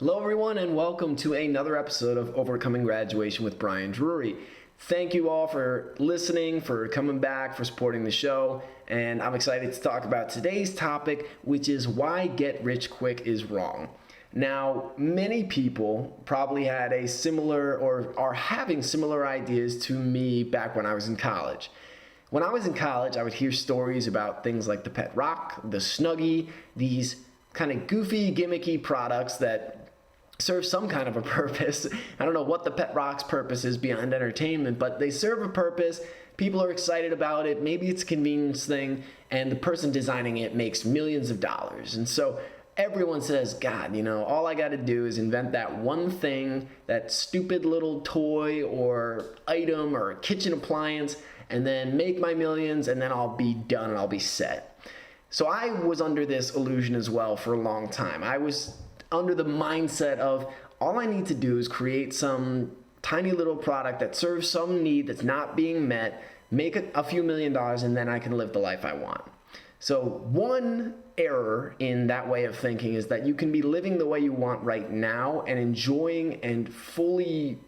Hello everyone and welcome to another episode of Overcoming Graduation with Brian Drury. Thank you all for listening, for coming back, for supporting the show, and I'm excited to talk about today's topic, which is why get rich quick is wrong. Now, many people probably had a similar or are having similar ideas to me back when I was in college. When I was in college, I would hear stories about things like the Pet Rock, the Snuggie, these kind of goofy, gimmicky products that serve some kind of a purpose. I don't know what the Pet Rock's purpose is beyond entertainment, but they serve a purpose. People are excited about it. Maybe it's a convenience thing, and the person designing it makes millions of dollars. And so everyone says, God, all I got to do is invent that one thing, that stupid little toy or item or kitchen appliance, and then make my millions, and then I'll be done and I'll be set. So I was under this illusion as well for a long time. I was under the mindset of all I need to do is create some tiny little product that serves some need that's not being met, make a few $1 million, and then I can live the life I want. So one error in that way of thinking is that you can be living the way you want right now and enjoying and fully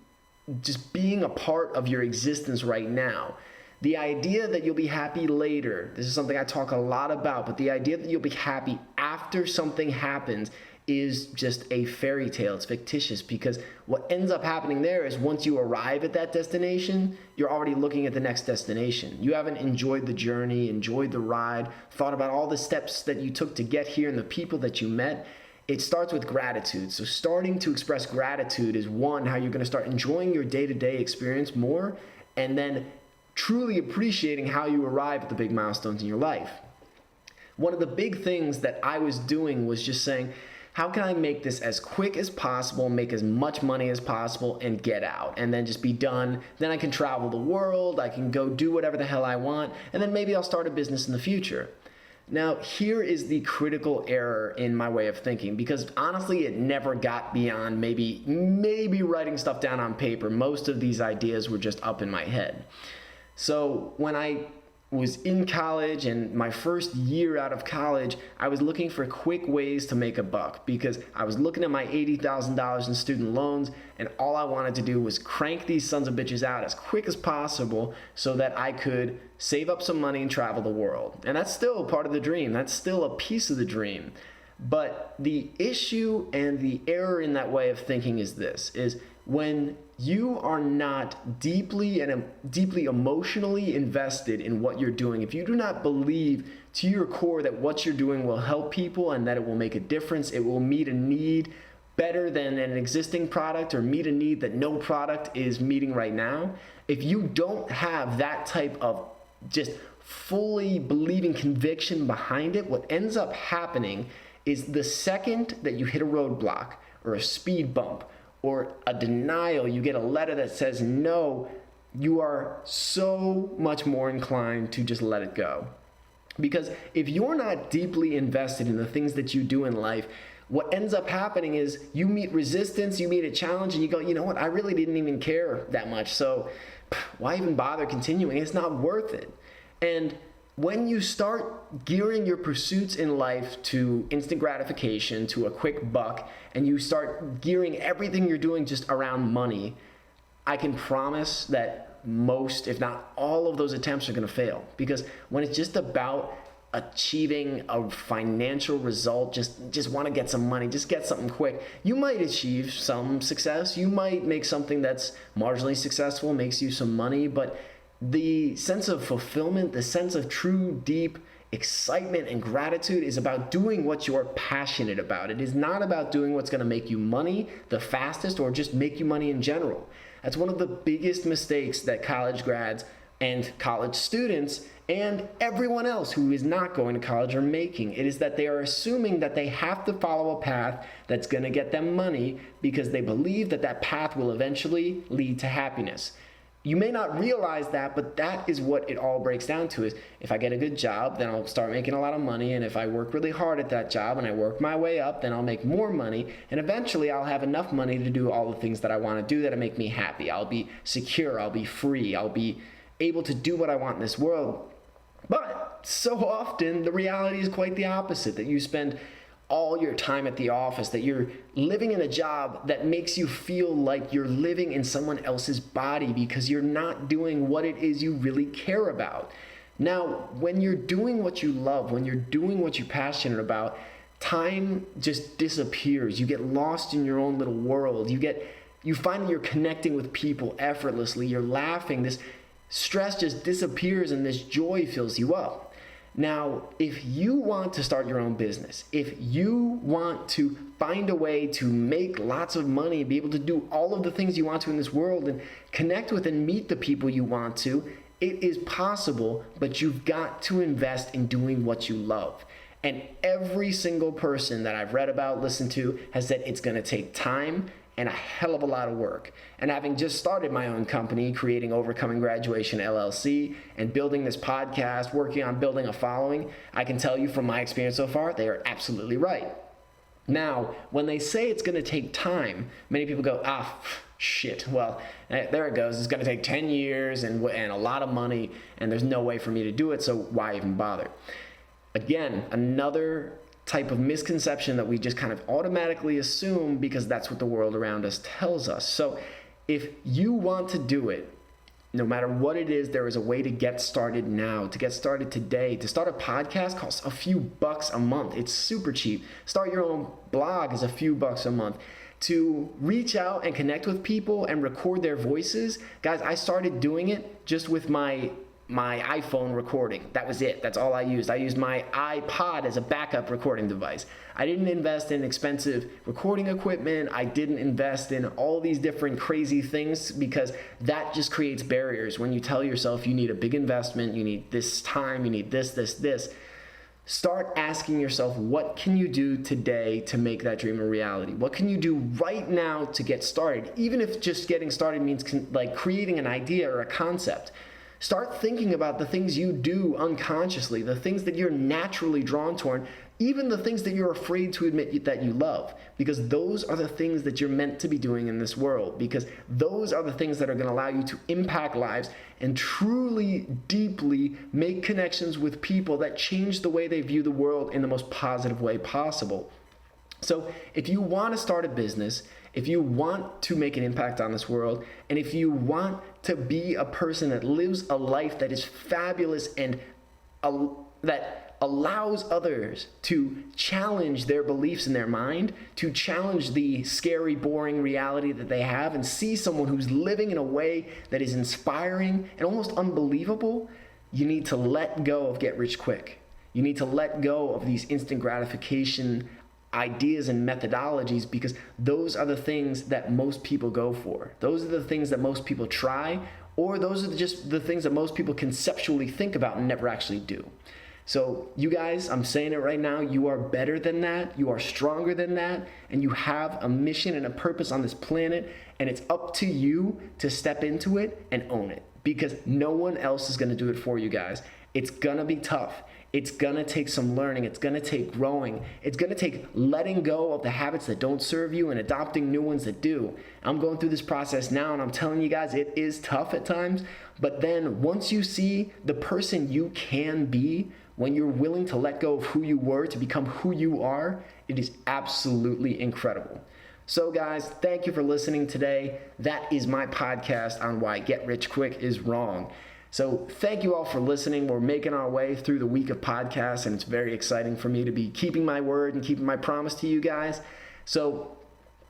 just being a part of your existence right now. The idea that you'll be happy later, this is something I talk a lot about, but the idea that you'll be happy after something happens is just a fairy tale. It's fictitious, because what ends up happening there is once you arrive at that destination, you're already looking at the next destination. You haven't enjoyed the journey, enjoyed the ride, thought about all the steps that you took to get here and the people that you met. It starts with gratitude. So starting to express gratitude is one, how you're going to start enjoying your day-to-day experience more, and then truly appreciating how you arrive at the big milestones in your life. One of the big things that I was doing was just saying, how can I make this as quick as possible, make as much money as possible, and get out, and then just be done? Then I can travel the world, I can go do whatever the hell I want, and then maybe I'll start a business in the future. Now, here is the critical error in my way of thinking, because honestly, it never got beyond maybe writing stuff down on paper. Most of these ideas were just up in my head. So when I was in college and my first year out of college, I was looking for quick ways to make a buck, because I was looking at my $80,000 in student loans, and all I wanted to do was crank these sons of bitches out as quick as possible so that I could save up some money and travel the world. And that's still part of the dream. That's still a piece of the dream. But the issue and the error in that way of thinking is this, is when you are not deeply emotionally invested in what you're doing, if you do not believe to your core that what you're doing will help people and that it will make a difference, it will meet a need better than an existing product or meet a need that no product is meeting right now, if you don't have that type of just fully believing conviction behind it, what ends up happening is the second that you hit a roadblock or a speed bump or a denial, you get a letter that says no, you are so much more inclined to just let it go. Because if you're not deeply invested in the things that you do in life, what ends up happening is you meet resistance, you meet a challenge, and you go, you know what, I really didn't even care that much, so why even bother continuing? It's not worth it. And when you start gearing your pursuits in life to instant gratification, to a quick buck, and you start gearing everything you're doing just around money, I can promise that most, if not all of those attempts are going to fail. Because when it's just about achieving a financial result, just want to get some money, just get something quick, you might achieve some success. You might make something that's marginally successful, makes you some money, but the sense of fulfillment, the sense of true, deep excitement and gratitude is about doing what you're passionate about. It is not about doing what's going to make you money the fastest or just make you money in general. That's one of the biggest mistakes that college grads and college students and everyone else who is not going to college are making. It is that they are assuming that they have to follow a path that's going to get them money because they believe that that path will eventually lead to happiness. You may not realize that, but that is what it all breaks down to, is if I get a good job, then I'll start making a lot of money, and if I work really hard at that job and I work my way up, then I'll make more money, and eventually I'll have enough money to do all the things that I want to do that make me happy. I'll be secure, I'll be free, I'll be able to do what I want in this world. But so often the reality is quite the opposite, that you spend all your time at the office, that you're living in a job that makes you feel like you're living in someone else's body because you're not doing what it is you really care about. Now, when you're doing what you love, when you're doing what you're passionate about, time just disappears. You get lost in your own little world. You find that you're connecting with people effortlessly. You're laughing. This stress just disappears and this joy fills you up. Now, if you want to start your own business, if you want to find a way to make lots of money, be able to do all of the things you want to in this world and connect with and meet the people you want to, it is possible, but you've got to invest in doing what you love. And every single person that I've read about, listened to, has said it's going to take time and a hell of a lot of work. And having just started my own company, creating Overcoming Graduation LLC, and building this podcast, working on building a following, I can tell you from my experience so far, they are absolutely right. Now, when they say it's going to take time, many people go, shit, well, there it goes. It's going to take 10 years and a lot of money, and there's no way for me to do it, so why even bother? Again, another type of misconception that we just kind of automatically assume because that's what the world around us tells us. So if you want to do it, no matter what it is, there is a way to get started now, to get started today. To start a podcast costs a few bucks a month. It's super cheap. Start your own blog is a few bucks a month. To reach out and connect with people and record their voices, guys, I started doing it just with my iPhone recording. That was it. That's all I used. I used my iPod as a backup recording device. I didn't invest in expensive recording equipment. I didn't invest in all these different crazy things because that just creates barriers. When you tell yourself you need a big investment, you need this time, you need this, start asking yourself, what can you do today to make that dream a reality? What can you do right now to get started? Even if just getting started means like creating an idea or a concept. Start thinking about the things you do unconsciously, the things that you're naturally drawn toward, even the things that you're afraid to admit that you love, because those are the things that you're meant to be doing in this world, because those are the things that are going to allow you to impact lives and truly, deeply make connections with people that change the way they view the world in the most positive way possible. So if you want to start a business, if you want to make an impact on this world, and if you want to be a person that lives a life that is fabulous and that allows others to challenge their beliefs in their mind, to challenge the scary, boring reality that they have, and see someone who's living in a way that is inspiring and almost unbelievable, you need to let go of get rich quick. You need to let go of these instant gratification ideas and methodologies, because those are the things that most people go for. Those are the things that most people try, or those are just the things that most people conceptually think about and never actually do. So you guys, I'm saying it right now, you are better than that, you are stronger than that, and you have a mission and a purpose on this planet, and it's up to you to step into it and own it, because no one else is going to do it for you guys. It's going to be tough. It's going to take some learning. It's going to take growing. It's going to take letting go of the habits that don't serve you and adopting new ones that do. I'm going through this process now, and I'm telling you guys, it is tough at times. But then once you see the person you can be, when you're willing to let go of who you were to become who you are, it is absolutely incredible. So guys, thank you for listening today. That is my podcast on why Get Rich Quick is wrong. So thank you all for listening. We're making our way through the week of podcasts, and it's very exciting for me to be keeping my word and keeping my promise to you guys. So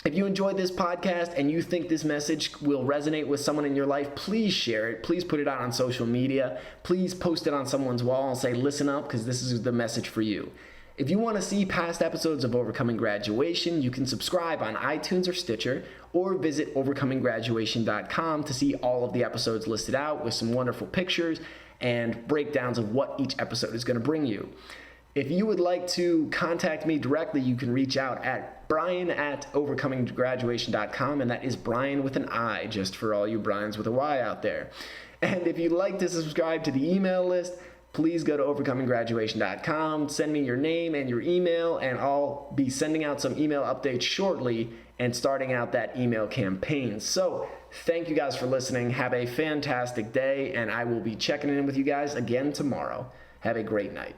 if you enjoyed this podcast and you think this message will resonate with someone in your life, please share it. Please put it out on social media. Please post it on someone's wall and say, listen up, because this is the message for you. If you want to see past episodes of Overcoming Graduation, you can subscribe on iTunes or Stitcher, or visit overcominggraduation.com to see all of the episodes listed out with some wonderful pictures and breakdowns of what each episode is going to bring you. If you would like to contact me directly, you can reach out at brian@overcominggraduation.com, and that is Brian with an I, just for all you Brians with a Y out there. And if you'd like to subscribe to the email list, please go to overcominggraduation.com, send me your name and your email, and I'll be sending out some email updates shortly and starting out that email campaign. So thank you guys for listening. Have a fantastic day, and I will be checking in with you guys again tomorrow. Have a great night.